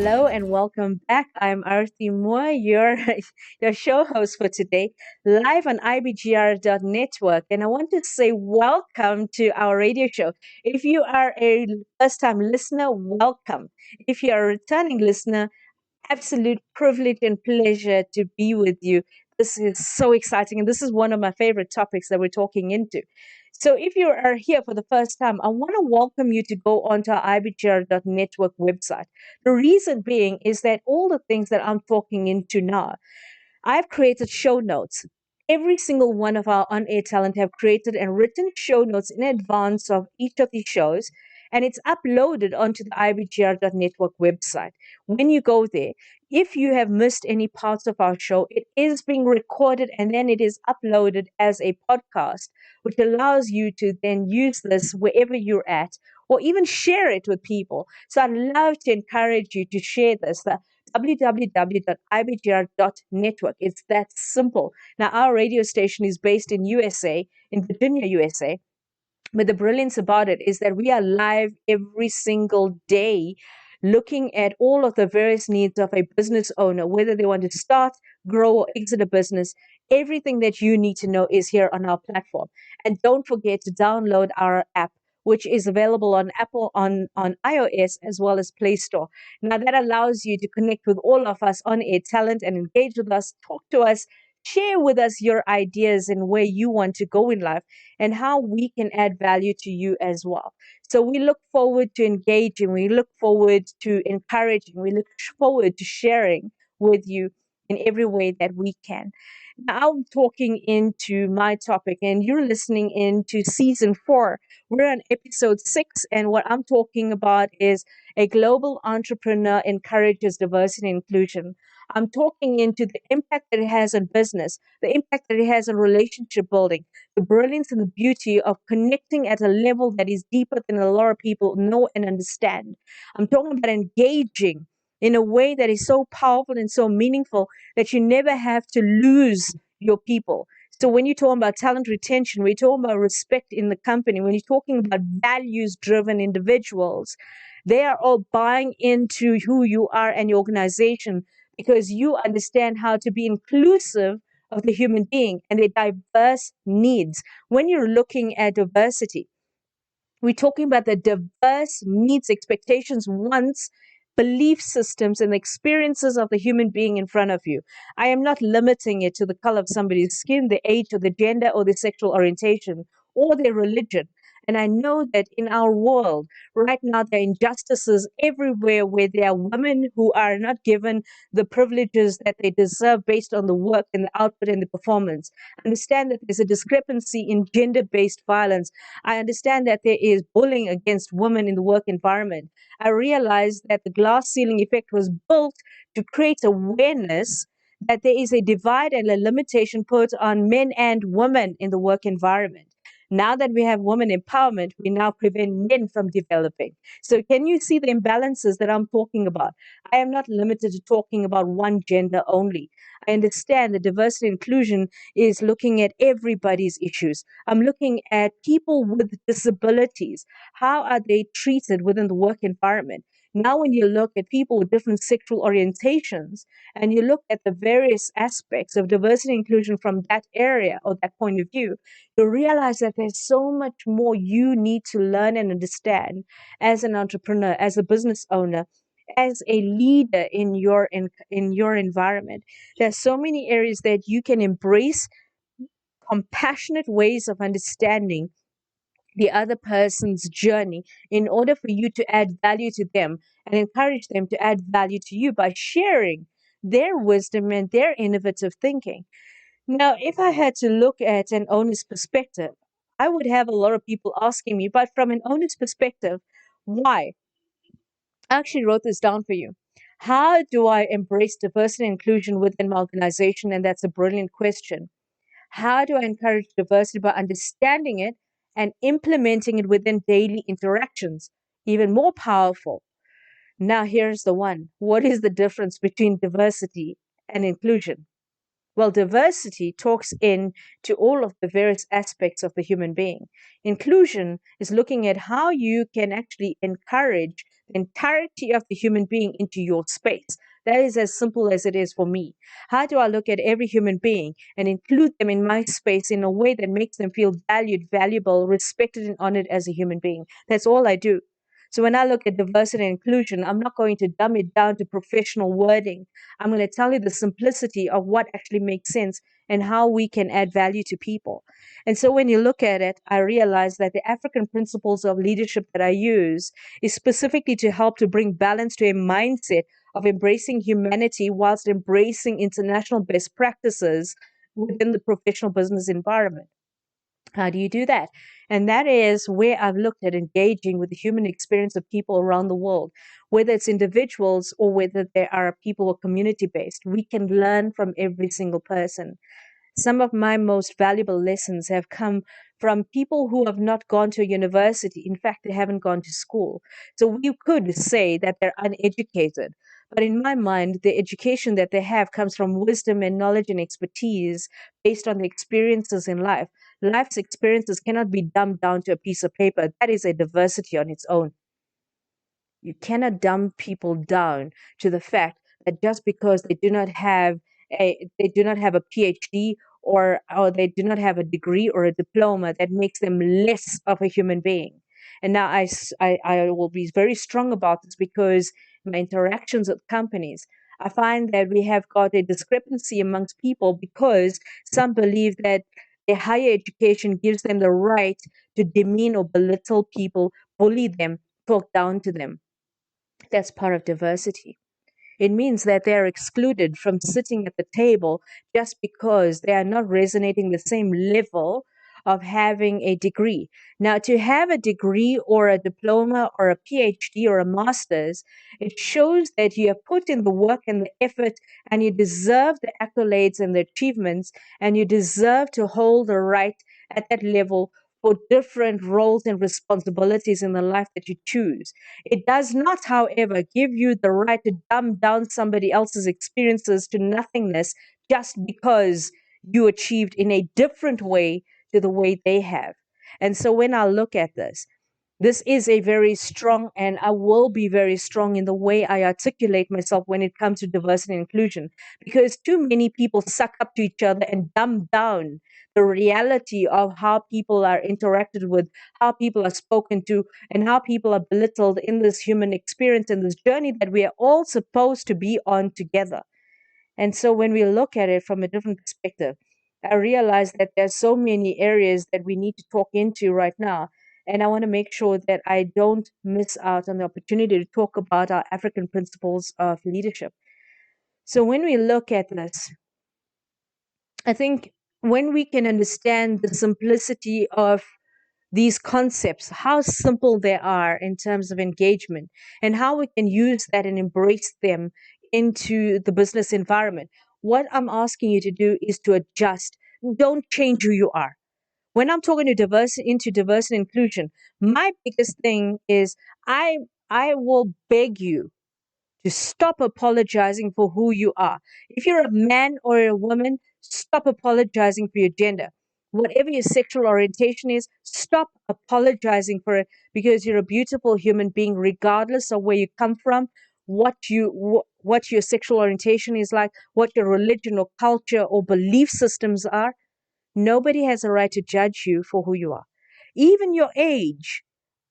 Hello and welcome back. I'm Arthie Moore, your your show host for today, live on IBGR.network. And I want to say welcome to our radio show. If you are a first time listener, welcome. If you're a returning listener, absolute privilege and pleasure to be with you. This is so exciting, and this is one of my favorite topics that we're talking into. So, if you are here for the first time, I want to welcome you to go onto our ibgr.network website. The reason being is that all the things that I'm talking into now, I've created show notes. Every single one of our on air talent have created and written show notes in advance of each of these shows, and it's uploaded onto the ibgr.network website. When you go there, if you have missed any parts of our show, it is being recorded and then it is uploaded as a podcast, which allows you to then use this wherever you're at or even share it with people. So I'd love to encourage you to share this. The www.ibgr.network. It's that simple. Now, our radio station is based in USA, in Virginia, USA. But the brilliance about it is that we are live every single day looking at all of the various needs of a business owner, whether they want to start, grow, or exit a business. Everything that you need to know is here on our platform. And don't forget to download our app, which is available on Apple, on iOS, as well as Play Store. Now, that allows you to connect with all of us on air talent and engage with us, talk to us, share with us your ideas and where you want to go in life and how we can add value to you as well. So we look forward to engaging, we look forward to encouraging, we look forward to sharing with you in every way that we can. Now I'm talking into my topic, and you're listening into season 4. We're on episode 6, and what I'm talking about is a global entrepreneur encourages diversity and inclusion. I'm talking into the impact that it has on business, the impact that it has on relationship building, the brilliance and the beauty of connecting at a level that is deeper than a lot of people know and understand. I'm talking about engaging in a way that is so powerful and so meaningful that you never have to lose your people. So when you're talking about talent retention, we're talking about respect in the company, when you're talking about values driven individuals, they are all buying into who you are and your organization because you understand how to be inclusive of the human being and their diverse needs. When you're looking at diversity, we're talking about the diverse needs, expectations, wants, belief systems, and experiences of the human being in front of you. I am not limiting it to the color of somebody's skin, the age, or the gender, or the sexual orientation, or their religion. And I know that in our world right now, there are injustices everywhere where there are women who are not given the privileges that they deserve based on the work and the output and the performance. Understand that there's a discrepancy in gender based violence. I understand that there is bullying against women in the work environment. I realize that the glass ceiling effect was built to create awareness that there is a divide and a limitation put on men and women in the work environment. Now that we have women empowerment, we now prevent men from developing. So, can you see the imbalances that I'm talking about? I am not limited to talking about one gender only. I understand that diversity and inclusion is looking at everybody's issues. I'm looking at people with disabilities. How are they treated within the work environment? Now, when you look at people with different sexual orientations and you look at the various aspects of diversity and inclusion from that area or that point of view, you realize that there's so much more you need to learn and understand as an entrepreneur, as a business owner, as a leader in your environment. There's so many areas that you can embrace compassionate ways of understanding the other person's journey in order for you to add value to them and encourage them to add value to you by sharing their wisdom and their innovative thinking. Now, if I had to look at an owner's perspective, I would have a lot of people asking me, but from an owner's perspective, why? I actually wrote this down for you. How do I embrace diversity and inclusion within my organization? And that's a brilliant question. How do I encourage diversity? By understanding it and implementing it within daily interactions. Even more powerful. Now, here's the one. What is the difference between diversity and inclusion? Well, diversity talks in to all of the various aspects of the human being. Inclusion is looking at how you can actually encourage the entirety of the human being into your space. That is as simple as it is for me. How do I look at every human being and include them in my space in a way that makes them feel valued, valuable, respected, and honored as a human being? That's all I do. So when I look at diversity and inclusion, I'm not going to dumb it down to professional wording. I'm going to tell you the simplicity of what actually makes sense and how we can add value to people. And so when you look at it, I realize that the African principles of leadership that I use is specifically to help to bring balance to a mindset of embracing humanity whilst embracing international best practices within the professional business environment. How do you do that? And that is where I've looked at engaging with the human experience of people around the world, whether it's individuals or whether they are people who are community based. We can learn from every single person. Some of my most valuable lessons have come from people who have not gone to a university. In fact, they haven't gone to school. So you could say that they're uneducated. But in my mind, the education that they have comes from wisdom and knowledge and expertise based on the experiences in life. Life's experiences cannot be dumbed down to a piece of paper. That is a diversity on its own. You cannot dumb people down to the fact that just because they do not have a PhD or they do not have a degree or a diploma that makes them less of a human being. And now I will be very strong about this because my interactions with companies, I find that we have got a discrepancy amongst people because some believe that a higher education gives them the right to demean or belittle people, bully them, talk down to them. That's part of diversity. It means that they are excluded from sitting at the table just because they are not resonating the same level of having a degree. Now, to have a degree or a diploma or a PhD or a master's, it shows that you have put in the work and the effort and you deserve the accolades and the achievements and you deserve to hold the right at that level for different roles and responsibilities in the life that you choose. It does not, however, give you the right to dumb down somebody else's experiences to nothingness just because you achieved in a different way to the way they have. And so when I look at this is a very strong, and I will be very strong in the way I articulate myself when it comes to diversity and inclusion, because too many people suck up to each other and dumb down the reality of how people are interacted with, how people are spoken to, and how people are belittled in this human experience and this journey that we are all supposed to be on together. And so when we look at it from a different perspective, I realize that there's so many areas that we need to talk into right now. And I want to make sure that I don't miss out on the opportunity to talk about our African principles of leadership. So when we look at this, I think when we can understand the simplicity of these concepts, how simple they are in terms of engagement, and how we can use that and embrace them into the business environment. What I'm asking you to do is to adjust. Don't change who you are. When I'm talking to diversity and inclusion, my biggest thing is I I will beg you to stop apologizing for who you are. If you're a man or a woman, stop apologizing for your gender. Whatever your sexual orientation is, stop apologizing for it because you're a beautiful human being, regardless of where you come from, what your sexual orientation is like, what your religion or culture or belief systems are. Nobody has a right to judge you for who you are. Even your age,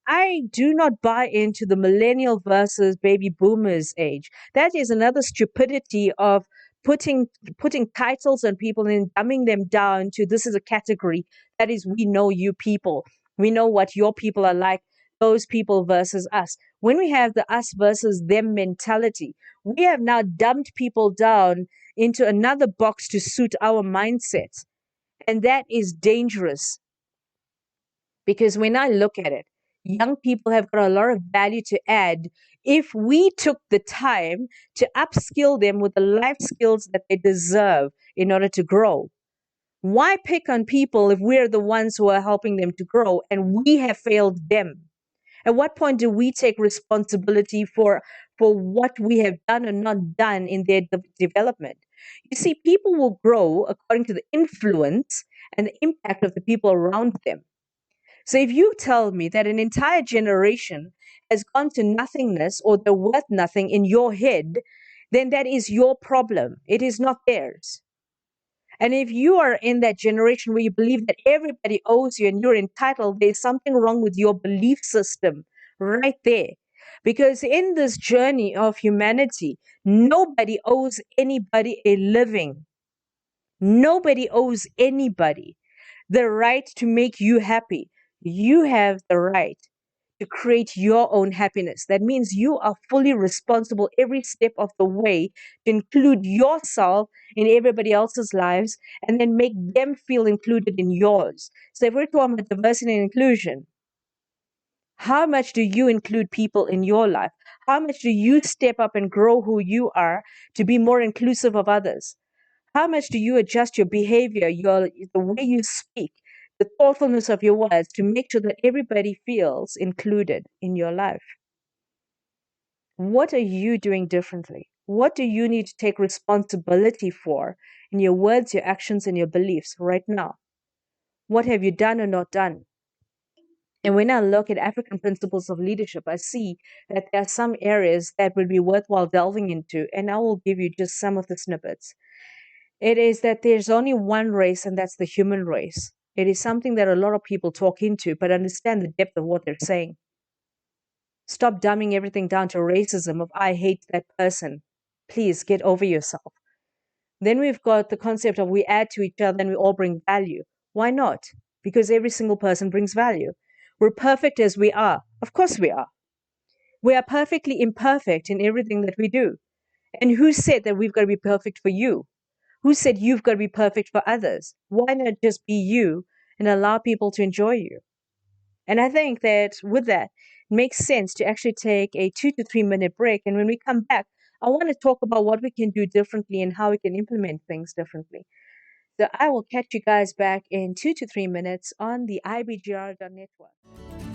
I do not buy into the millennial versus baby boomers age. That is another stupidity of putting putting titles on people and dumbing them down to this is a category. That is, we know you people. We know what your people are like, those people versus us. When we have the us versus them mentality, we have now dumbed people down into another box to suit our mindsets. And that is dangerous. Because when I look at it, young people have got a lot of value to add if we took the time to upskill them with the life skills that they deserve in order to grow. Why pick on people if we're the ones who are helping them to grow and we have failed them? At what point do we take responsibility for what we have done or not done in their development? You see, people will grow according to the influence and the impact of the people around them. So if you tell me that an entire generation has gone to nothingness or they're worth nothing in your head, then that is your problem. It is not theirs. And if you are in that generation where you believe that everybody owes you and you're entitled, there's something wrong with your belief system right there. Because in this journey of humanity, nobody owes anybody a living. Nobody owes anybody the right to make you happy. You have the right to create your own happiness. That means you are fully responsible every step of the way to include yourself in everybody else's lives and then make them feel included in yours. So if we're talking about diversity and inclusion, how much do you include people in your life? How much do you step up and grow who you are to be more inclusive of others? How much do you adjust your behavior, the way you speak, the thoughtfulness of your words to make sure that everybody feels included in your life? What are you doing differently? What do you need to take responsibility for in your words, your actions, and your beliefs right now? What have you done or not done? And when I look at African principles of leadership, I see that there are some areas that would be worthwhile delving into, and I will give you just some of the snippets. It is that there's only one race, and that's the human race. It is something that a lot of people talk into, but understand the depth of what they're saying. Stop dumbing everything down to racism of I hate that person. Please get over yourself. Then we've got the concept of we add to each other and we all bring value. Why not? Because every single person brings value. We're perfect as we are. Of course we are. We are perfectly imperfect in everything that we do. And who said that we've got to be perfect for you? Who said you've got to be perfect for others? Why not just be you and allow people to enjoy you? And I think that with that, it makes sense to actually take a 2 to 3 minute break. And when we come back, I want to talk about what we can do differently and how we can implement things differently. So I will catch you guys back in 2 to 3 minutes on the IBGR network.